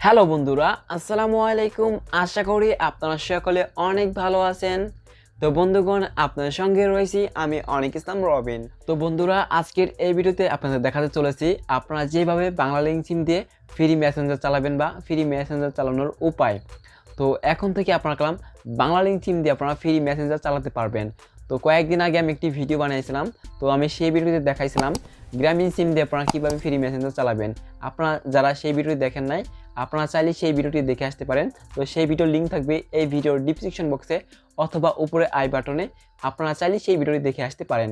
Hello বন্ধুরা, আসসালামু আলাইকুম। আশা করি আপনারা সকলে অনেক ভালো আছেন। তো বন্ধুগণ, আপনাদের সঙ্গে রয়েছি আমি অনিক ইসলাম রবিন। তো বন্ধুরা, আজকের এই ভিডিওতে আপনাদের দেখাতে চলেছি আপনারা যেভাবে বাংলালিংক সিম দিয়ে ফ্রি মেসেঞ্জার চালাবেন বা ফ্রি মেসেঞ্জার চালানোর উপায়। তো এখন থেকে আপনারা বাংলালিংক সিম দিয়ে আপনারা ফ্রি মেসেঞ্জার চালাতে পারবেন। তো কয়েকদিন আগে আমি একটি ভিডিও বানিয়েছিলাম, তো আমি সেই ভিডিওতে দেখাইছিলাম গ্রামীণ সিম দিয়ে আপনারা কীভাবে ফ্রি মেসেঞ্জার চালাবেন। আপনারা যারা সেই ভিডিওটি দেখেন নাই, আপনারা চাইলে সেই ভিডিওটি দেখে আসতে পারেন। তো সেই ভিডিওর লিঙ্ক থাকবে এই ভিডিওর ডিসক্রিপশন বক্সে অথবা উপরে আই বাটনে, আপনারা চাইলে সেই ভিডিওটি দেখে আসতে পারেন।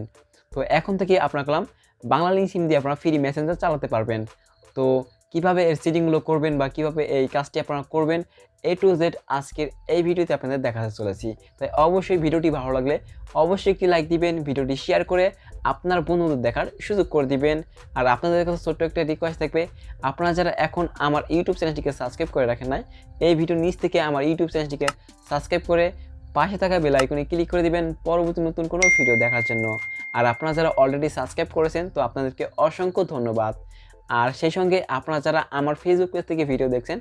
তো এখন থেকে আপনারা বাংলালিংক সিম দিয়ে আপনারা ফ্রি মেসেঞ্জার চালাতে পারবেন। তো কিভাবে এর সেটিংগুলো করবেন বা কিভাবে এই কাজটি আপনারা করবেন, A to Z আজকের এই ভিডিওতে আপনাদের দেখাতে চলেছি। তাই অবশ্যই ভিডিওটি ভালো লাগলে অবশ্যই একটি লাইক দিবেন, ভিডিওটি শেয়ার করে আপনার বন্ধুদের দেখার সুযোগ করে দিবেন। আর আপনাদের কাছে ছোট্ট একটা রিকোয়েস্ট থাকবে, আপনারা যারা এখন আমার ইউটিউব চ্যানেলটিকে সাবস্ক্রাইব করে রাখেন নাই, এই ভিডিওর নিচ থেকে আমার ইউটিউব চ্যানেলটিকে সাবস্ক্রাইব করে পাশে থাকা বেল আইকনে ক্লিক করে দিবেন পরবর্তী নতুন কোনো ভিডিও দেখার জন্য। আর আপনারা যারা অলরেডি সাবস্ক্রাইব করেছেন, তো আপনাদেরকে অসংখ্য ধন্যবাদ। আর সেই সঙ্গে আপনারা যারা আমার ফেসবুক পেজ থেকে ভিডিও দেখছেন,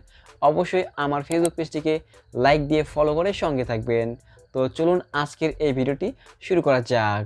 অবশ্যই আমার ফেসবুক পেজটিকে লাইক দিয়ে ফলো করে সঙ্গে থাকবেন। তো চলুন আজকের এই ভিডিওটি শুরু করা যাক।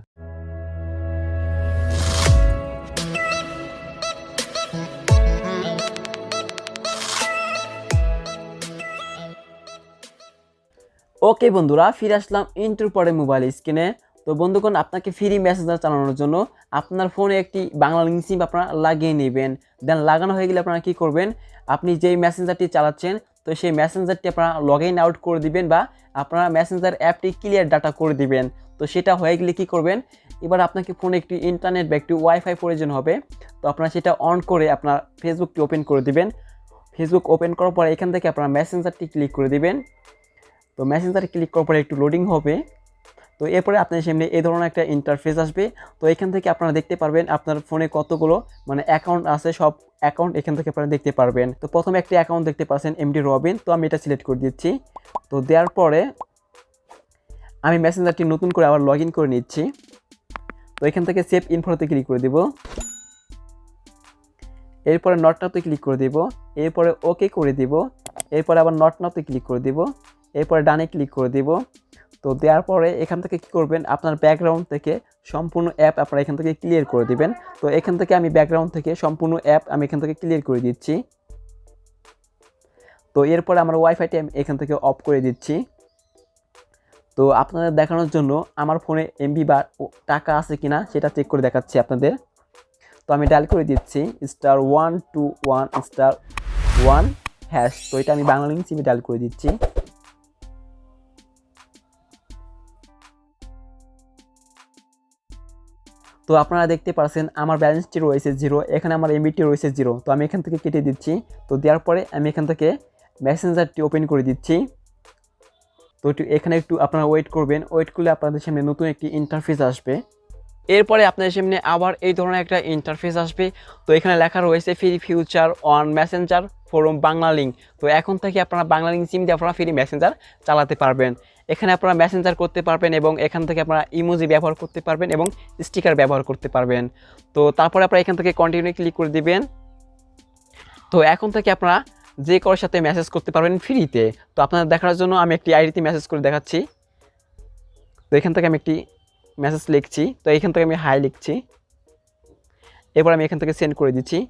ওকে বন্ধুরা, ফিরে আসলাম ইন্ট্রোর পরে মোবাইল স্ক্রিনে। তো বন্ধুগণ, আপনাকে ফ্রি মেসেঞ্জার চালানোর জন্য আপনার ফোনে একটি বাংলালিংক সিম আপনারা লাগিয়ে নেবেন। দেন লাগানো হয়ে গেলে আপনারা কী করবেন, আপনি যেই মেসেঞ্জারটি চালাচ্ছেন, তো সেই মেসেঞ্জারটি আপনারা লগ ইন আউট করে দিবেন বা আপনারা মেসেঞ্জার অ্যাপটি ক্লিয়ার ডাটা করে দিবেন। তো সেটা হয়ে গেলে কী করবেন, এবার আপনাকে ফোনে একটি ইন্টারনেট বা একটি ওয়াইফাই প্রয়োজন হবে। তো আপনারা সেটা অন করে আপনার ফেসবুকটি ওপেন করে দিবেন। ফেসবুক ওপেন করার পরে এখান থেকে আপনারা মেসেঞ্জারটি ক্লিক করে দিবেন। তো মেসেঞ্জারে ক্লিক করার পরে একটু লোডিং হবে। তো এরপরে আপনার সামনে এই ধরনের একটা ইন্টারফেস আসবে। তো এখান থেকে আপনারা দেখতে পারবেন আপনার ফোনে কতগুলো অ্যাকাউন্ট আছে, সব অ্যাকাউন্ট এখান থেকে আপনারা দেখতে পারবেন। তো প্রথমে একটি অ্যাকাউন্ট দেখতে পাচ্ছেন এমডি রবিন, তো আমি এটা সিলেক্ট করে দিচ্ছি। তো দেওয়ার পরে আমি মেসেঞ্জারটি নতুন করে আবার লগ ইন করে নিচ্ছি। তো এখান থেকে সেভ ইনফোতে ক্লিক করে দিব, এরপরে নট নাওতে ক্লিক করে দিব, এরপরে ওকে করে দিব, এরপরে আবার নট নাওতে ক্লিক করে দিব, এরপরে ডানে ক্লিক করে দিব। তো দেওয়ার পরে এখান থেকে কী করবেন, আপনার ব্যাকগ্রাউন্ড থেকে সম্পূর্ণ অ্যাপ আপনারা এখান থেকে ক্লিয়ার করে দিবেন। তো এখান থেকে আমি ব্যাকগ্রাউন্ড থেকে সম্পূর্ণ অ্যাপ আমি এখান থেকে ক্লিয়ার করে দিচ্ছি। তো এরপরে আমার ওয়াইফাইটি আমি এখান থেকে অফ করে দিচ্ছি। তো আপনাদের দেখানোর জন্য আমার ফোনে এমবি বা টাকা আছে কিনা সেটা চেক করে দেখাচ্ছি আপনাদের। তো আমি ডায়াল করে দিচ্ছি *121*1#। তো এটা আমি বাংলালিংক সিমে ডায়াল করে দিচ্ছি। তো আপনারা দেখতে পাচ্ছেন আমার ব্যালেন্সটি রয়েছে 0, এখানে আমার এমবিটি রয়েছে 0। তো আমি এখান থেকে কেটে দিচ্ছি। তো দেওয়ার পরে আমি এখান থেকে মেসেঞ্জারটি ওপেন করে দিচ্ছি। তো এখানে একটু আপনারা ওয়েট করবেন, ওয়েট করলে আপনাদের সামনে নতুন একটি ইন্টারফেস আসবে। এরপরে আপনাদের সামনে আবার এই ধরনের একটা ইন্টারফেস আসবে। তো এখানে লেখা রয়েছে free future on Messenger from Banglalink. তো এখন থেকে আপনারা বাংলালিংক সিম দিয়ে আপনারা ফ্রি মেসেঞ্জার চালাতে পারবেন। এখানে আপনারা মেসেঞ্জার করতে পারবেন এবং এখান থেকে আপনারা ইমোজি ব্যবহার করতে পারবেন এবং স্টিকার ব্যবহার করতে পারবেন। তো তারপরে আপনারা এখান থেকে কন্টিনিউ ক্লিক করে দিবেন। তো এখন থেকে আপনারা যে কারোর সাথে মেসেজ করতে পারবেন ফ্রিতে। তো আপনাদের দেখার জন্য আমি একটি আইডিতে মেসেজ করে দেখাচ্ছি। তো এখান থেকে আমি একটি মেসেজ লিখছি। তো এখান থেকে আমি হাই লিখছি, এরপর আমি এখান থেকে সেন্ড করে দিচ্ছি।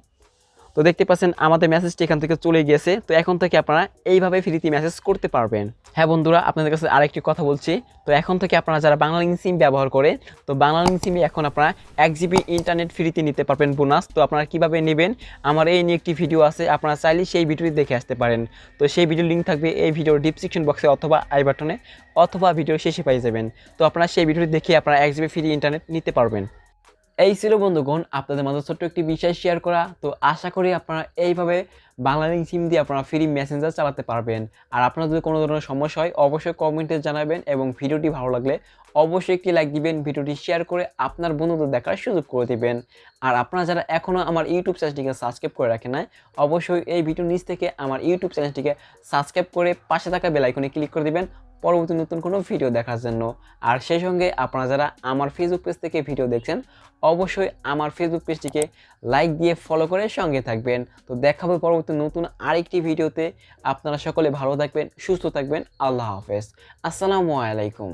তো দেখতে পাচ্ছেন আমাদের মেসেজটি এখান থেকে চলে গিয়েছে। তো এখন থেকে আপনারা এইভাবে ফ্রিতে মেসেজ করতে পারবেন। হ্যাঁ বন্ধুরা, আপনাদের কাছে আরেকটি কথা বলছি। তো এখন থেকে আপনারা যারা বাংলালিংক সিম ব্যবহার করে, তো বাংলালিংক সিমে এখন আপনারা 1 জিবি ইন্টারনেট ফ্রিতে নিতে পারবেন বোনাস। তো আপনারা কীভাবে নেবেন, আমার এই নিয়ে একটি ভিডিও আছে, আপনারা চাইলে সেই ভিডিওটি দেখে আসতে পারেন। তো সেই ভিডিওর লিঙ্ক থাকবে এই ভিডিওর ডিসক্রিপশন বক্সে অথবা আই বাটনে অথবা ভিডিওর শেষে পেয়ে যাবেন। তো আপনারা সেই ভিডিওটি দেখে আপনারা 1 জিবি ফ্রি ইন্টারনেট নিতে পারবেন। এই ছিল বন্ধুগণ আপনাদের মাঝে ছোট্ট একটি বিষয় শেয়ার করা। তো আশা করি আপনারা এইভাবে বাংলালিংক সিম দিয়ে আপনারা ফ্রি মেসেঞ্জার চালাতে পারবেন। আর আপনার যদি কোনো ধরনের সমস্যা হয় অবশ্যই কমেন্টে জানাবেন এবং ভিডিওটি ভালো লাগলে অবশ্যই একটি লাইক দিবেন, ভিডিওটি শেয়ার করে আপনার বন্ধুদের দেখার সুযোগ করে দিবেন। আর আপনারা যারা এখনও আমার ইউটিউব চ্যানেলটিকে সাবস্ক্রাইব করে রাখেন নাই, অবশ্যই এই ভিডিওর নিচ থেকে আমার ইউটিউব চ্যানেলটিকে সাবস্ক্রাইব করে পাশে থাকা বেল আইকনে ক্লিক করে দিবেন পরবর্তী নতুন কোনো ভিডিও দেখার জন্য। আর সেই সঙ্গে আপনারা যারা আমার ফেসবুক পেজ থেকে ভিডিও দেখছেন অবশ্যই আমার ফেসবুক পেজটিকে লাইক দিয়ে ফলো করে সঙ্গে থাকবেন। তো দেখা হবে পরবর্তী নতুন আরেকটি ভিডিওতে। আপনারা সকলে ভালো থাকবেন, সুস্থ থাকবেন। আল্লাহ হাফেজ। আসসালামু আলাইকুম।